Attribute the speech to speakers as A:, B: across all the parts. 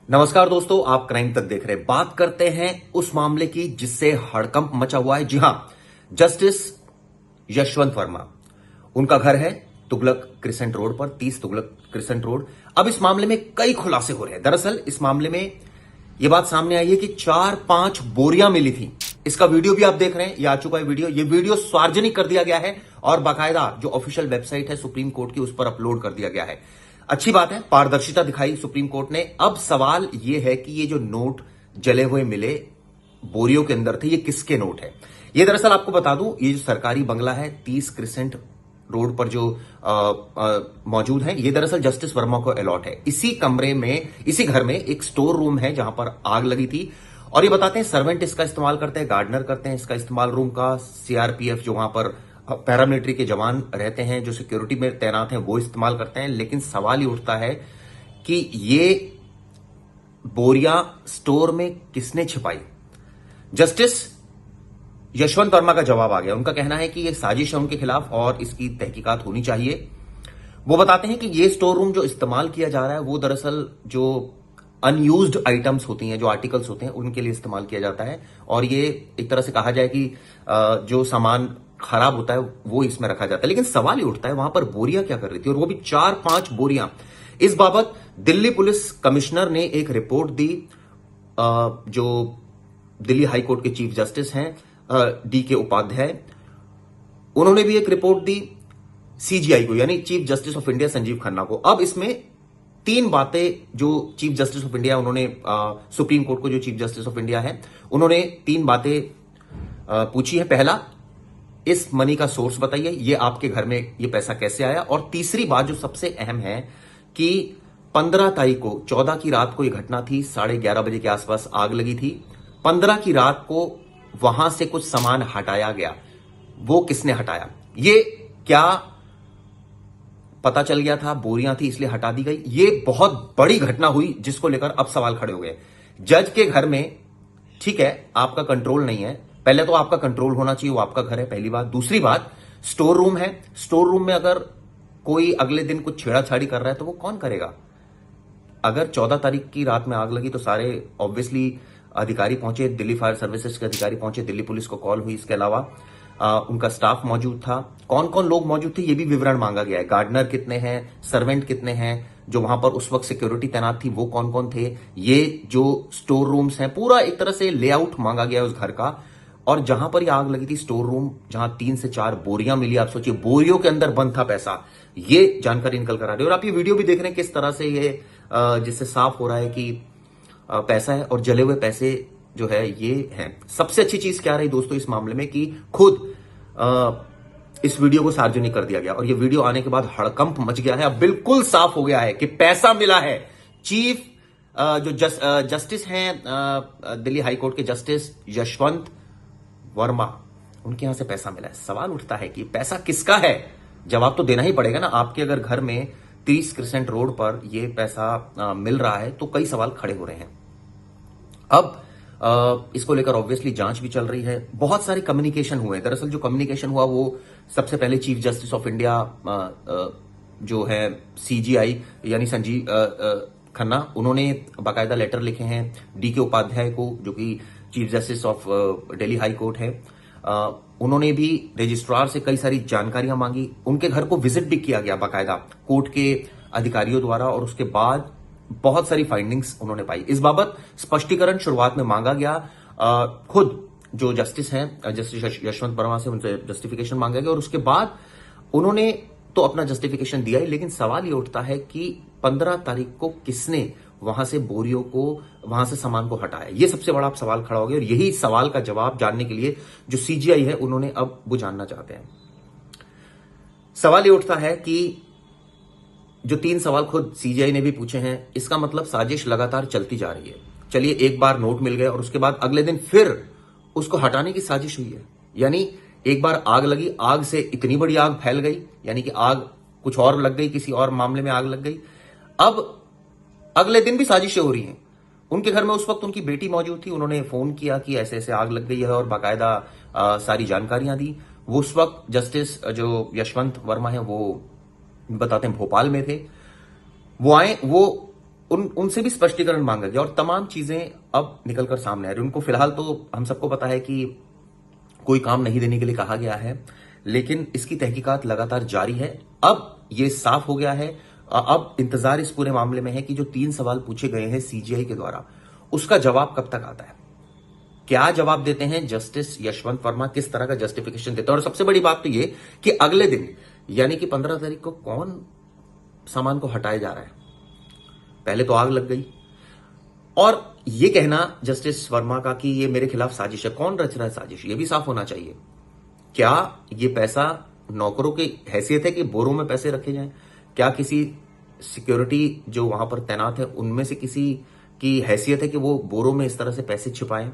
A: नमस्कार दोस्तों, आप क्राइम तक देख रहे हैं। बात करते हैं उस मामले की जिससे हड़कंप मचा हुआ है। जी हां, जस्टिस यशवंत वर्मा, उनका घर है तुगलक क्रिसेंट रोड पर, 30 तुगलक क्रिसेंट रोड। अब इस मामले में कई खुलासे हो रहे हैं। दरअसल इस मामले में यह बात सामने आई है कि 4-5 बोरियां मिली थी। इसका वीडियो भी आप देख रहे हैं, यह आ चुका है वीडियो। यह वीडियो सार्वजनिक कर दिया गया है और बाकायदा जो ऑफिशियल वेबसाइट है सुप्रीम कोर्ट की, उस पर अपलोड कर दिया गया है। अच्छी बात है, पारदर्शिता दिखाई सुप्रीम कोर्ट ने। अब सवाल यह है कि ये जो नोट जले हुए मिले बोरियों के अंदर थे, ये किसके नोट है? ये दरअसल आपको बता दूं, ये जो सरकारी बंगला है 30 क्रिसेंट रोड पर जो मौजूद है, ये दरअसल जस्टिस वर्मा को अलॉट है। इसी कमरे में, इसी घर में एक स्टोर रूम है जहां पर आग लगी थी। और ये बताते हैं सर्वेंट इसका इस्तेमाल करते हैं, गार्डनर करते हैं इसका इस्तेमाल रूम का, सीआरपीएफ जो वहां पर पैरामिलिट्री के जवान रहते हैं, जो सिक्योरिटी में तैनात हैं, वो इस्तेमाल करते हैं। लेकिन सवाल ये उठता है कि ये बोरियां स्टोर में किसने छिपाई? जस्टिस यशवंत वर्मा का जवाब आ गया। उनका कहना है कि यह साजिश है उनके खिलाफ और इसकी तहकीकात होनी चाहिए। वो बताते हैं कि यह स्टोर रूम जो इस्तेमाल किया जा रहा है, वो दरअसल जो अनयूज्ड आइटम्स होती हैं, जो आर्टिकल्स होते हैं, उनके लिए इस्तेमाल किया जाता है। और ये एक तरह से कहा जाए कि जो सामान खराब होता है वो इसमें रखा जाता है। लेकिन सवाल ये उठता है, वहां पर बोरियां क्या कर रही थी, और वो भी 4-5 बोरियां। इस बाबत दिल्ली पुलिस कमिश्नर ने एक रिपोर्ट दी। जो दिल्ली हाई कोर्ट के चीफ जस्टिस हैं DK उपाध्याय, उन्होंने भी एक रिपोर्ट दी CGI को, यानी chief justice of India Sanjeev Khanna को। अब इसमें 3 बातें जो चीफ जस्टिस ऑफ इंडिया, उन्होंने सुप्रीम कोर्ट को, जो चीफ जस्टिस ऑफ इंडिया है, उन्होंने 3 बातें पूछी है। पहला, इस मनी का सोर्स बताइए, ये आपके घर में ये पैसा कैसे आया? और तीसरी बात जो सबसे अहम है कि 15 तारीख को, 14 की रात को ये घटना थी, 11:30 बजे के आसपास आग लगी थी। 15 की रात को वहां से कुछ सामान हटाया गया, वो किसने हटाया? ये क्या पता चल गया था बोरियां थी इसलिए हटा दी गई? ये बहुत बड़ी घटना हुई जिसको लेकर अब सवाल खड़े हो गए। जज के घर में, ठीक है, आपका कंट्रोल नहीं है। पहले तो आपका कंट्रोल होना चाहिए, वो आपका घर है, पहली बात। दूसरी बात, स्टोर रूम है। स्टोर रूम में अगर कोई अगले दिन कुछ छेड़ाछाड़ी कर रहा है तो वो कौन करेगा? अगर 14 तारीख की रात में आग लगी तो सारे ऑब्वियसली अधिकारी पहुंचे, दिल्ली फायर सर्विसेज के अधिकारी पहुंचे, दिल्ली पुलिस को कॉल हुई। इसके अलावा उनका स्टाफ मौजूद था। कौन कौन लोग मौजूद थे ये भी विवरण मांगा गया है। गार्डनर कितने हैं, सर्वेंट कितने हैं, जो वहां पर उस वक्त सिक्योरिटी तैनात थी वो कौन कौन थे, ये जो स्टोर रूम्स हैं, पूरा एक तरह से लेआउट मांगा गया है उस घर का। और जहां पर ये आग लगी थी, स्टोर रूम, जहां 3 से 4 बोरियां मिली, आप सोचिए बोरियों के अंदर बंद था पैसा। ये जानकारी निकल कर आ रही है और आप ये वीडियो भी देख रहे हैं किस तरह से ये जिससे साफ हो रहा है कि पैसा है और जले हुए पैसे जो है ये हैं। सबसे अच्छी चीज क्या रही दोस्तों इस मामले में कि खुद इस वीडियो को सार्वजनिक कर दिया गया और ये वीडियो आने के बाद हड़कंप मच गया है। अब बिल्कुल साफ हो गया है कि पैसा मिला है। चीफ जो जस्टिस हैं दिल्ली हाई कोर्ट के जस्टिस यशवंत वर्मा, उनके यहां से पैसा मिला है। सवाल उठता है कि पैसा किसका है? जवाब तो देना ही पड़ेगा ना। आपके अगर घर में 30 क्रिसेंट रोड पर यह पैसा मिल रहा है तो कई सवाल खड़े हो रहे हैं। अब इसको लेकर ऑब्वियसली जांच भी चल रही है। बहुत सारे कम्युनिकेशन हुए। दरअसल जो कम्युनिकेशन हुआ वो सबसे पहले चीफ जस्टिस ऑफ इंडिया जो है CGI यानी संजीव खन्ना, उन्होंने बाकायदा लेटर लिखे हैं DK उपाध्याय को, जो कि chief justice of Delhi high court है। उन्होंने भी रजिस्ट्रार से कई सारी जानकारियां मांगी। उनके घर को विजिट भी किया गया बाकायदा कोर्ट के अधिकारियों द्वारा और उसके बाद बहुत सारी फाइंडिंग्स उन्होंने पाई। इस बाबत स्पष्टीकरण शुरुआत में मांगा गया। खुद जो जस्टिस हैं जस्टिस यशवंत वर्मा से उनसे जस्टिफिकेशन मांगा गया और उसके बाद उन्होंने तो अपना जस्टिफिकेशन दिया ही। लेकिन सवाल ये उठता है कि 15 तारीख को किसने वहां से बोरियों को, वहां से सामान को हटाया? ये सबसे बड़ा सवाल खड़ा हो गया और यही सवाल का जवाब जानने के लिए जो CGI है उन्होंने अब वो जानना चाहते हैं। सवाल ये उठता है कि जो 3 सवाल खुद CGI ने भी पूछे हैं, इसका मतलब साजिश लगातार चलती जा रही है। चलिए, एक बार नोट मिल गए और उसके बाद अगले दिन फिर उसको हटाने की साजिश हुई है। यानी एक बार आग लगी, आग से इतनी बड़ी आग फैल गई, यानी कि आग कुछ और लग गई, किसी और मामले में आग लग गई। अब अगले दिन भी साजिशें हो रही हैं। उनके घर में उस वक्त उनकी बेटी मौजूद थी। उन्होंने फोन किया कि ऐसे ऐसे आग लग गई है और बाकायदा सारी जानकारियां दी। वो उस वक्त जस्टिस जो यशवंत वर्मा है वो बताते हैं भोपाल में थे। वो आए, वो उनसे भी स्पष्टीकरण मांगा गया और तमाम चीजें अब निकलकर सामने आ रही। उनको फिलहाल तो हम सबको पता है कि कोई काम नहीं देने के लिए कहा गया है, लेकिन इसकी तहकीकात लगातार जारी है। अब ये साफ हो गया है, अब इंतजार इस पूरे मामले में है कि जो 3 सवाल पूछे गए हैं सीजीआई के द्वारा, उसका जवाब कब तक आता है, क्या जवाब देते हैं जस्टिस यशवंत वर्मा, किस तरह का जस्टिफिकेशन देते हैं। और सबसे बड़ी बात तो ये कि अगले दिन यानी कि 15 तारीख को कौन सामान को हटाया जा रहा है। पहले तो आग लग गई, और ये कहना जस्टिस वर्मा का कि ये मेरे खिलाफ साजिश है, कौन रच रहा है साजिश, ये भी साफ होना चाहिए। क्या ये पैसा नौकरों की हैसियत है कि बोरों में पैसे रखे जाएं? क्या किसी सिक्योरिटी जो वहां पर तैनात है उनमें से किसी की हैसियत है कि वो बोरों में इस तरह से पैसे छिपाएं?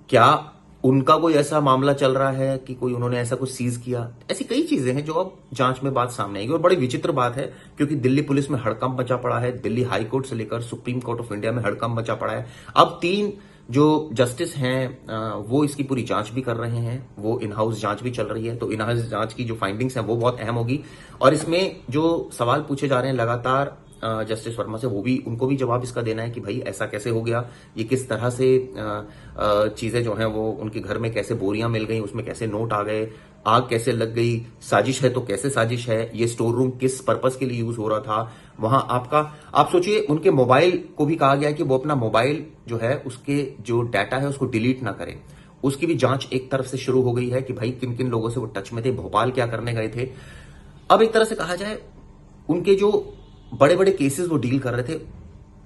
A: क्या उनका कोई ऐसा मामला चल रहा है कि कोई उन्होंने ऐसा कुछ सीज किया? ऐसी कई चीजें हैं जो अब जांच में बात सामने आएगी। और बड़ी विचित्र बात है क्योंकि दिल्ली पुलिस में हड़कंप मचा पड़ा है, दिल्ली हाई कोर्ट से लेकर सुप्रीम कोर्ट ऑफ इंडिया में हड़कंप मचा पड़ा है। अब 3 जो जस्टिस हैं वो इसकी पूरी जांच भी कर रहे हैं, वो इन हाउस जांच भी चल रही है। तो इन हाउस जांच की जो फाइंडिंग्स हैं वो बहुत अहम होगी, और इसमें जो सवाल पूछे जा रहे हैं लगातार जस्टिस वर्मा से, वो भी उनको भी जवाब इसका देना है कि भाई ऐसा कैसे हो गया, ये किस तरह से चीजें जो हैं वो उनके घर में कैसे बोरियां मिल गई, उसमें कैसे नोट आ गए, आग कैसे लग गई, साजिश है तो कैसे साजिश है, ये स्टोर रूम किस पर्पस के लिए यूज हो रहा था वहां। आप सोचिए उनके मोबाइल को भी कहा गया है कि वो अपना मोबाइल जो है उसके जो डाटा है उसको डिलीट ना करें। उसकी भी जांच एक तरफ से शुरू हो गई है कि भाई किन किन लोगों से वो टच में थे, भोपाल क्या करने गए थे। अब एक तरह से कहा जाए उनके जो बड़े बड़े केसेस वो डील कर रहे थे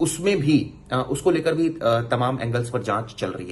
A: उसमें भी उसको लेकर भी तमाम एंगल्स पर जांच चल रही है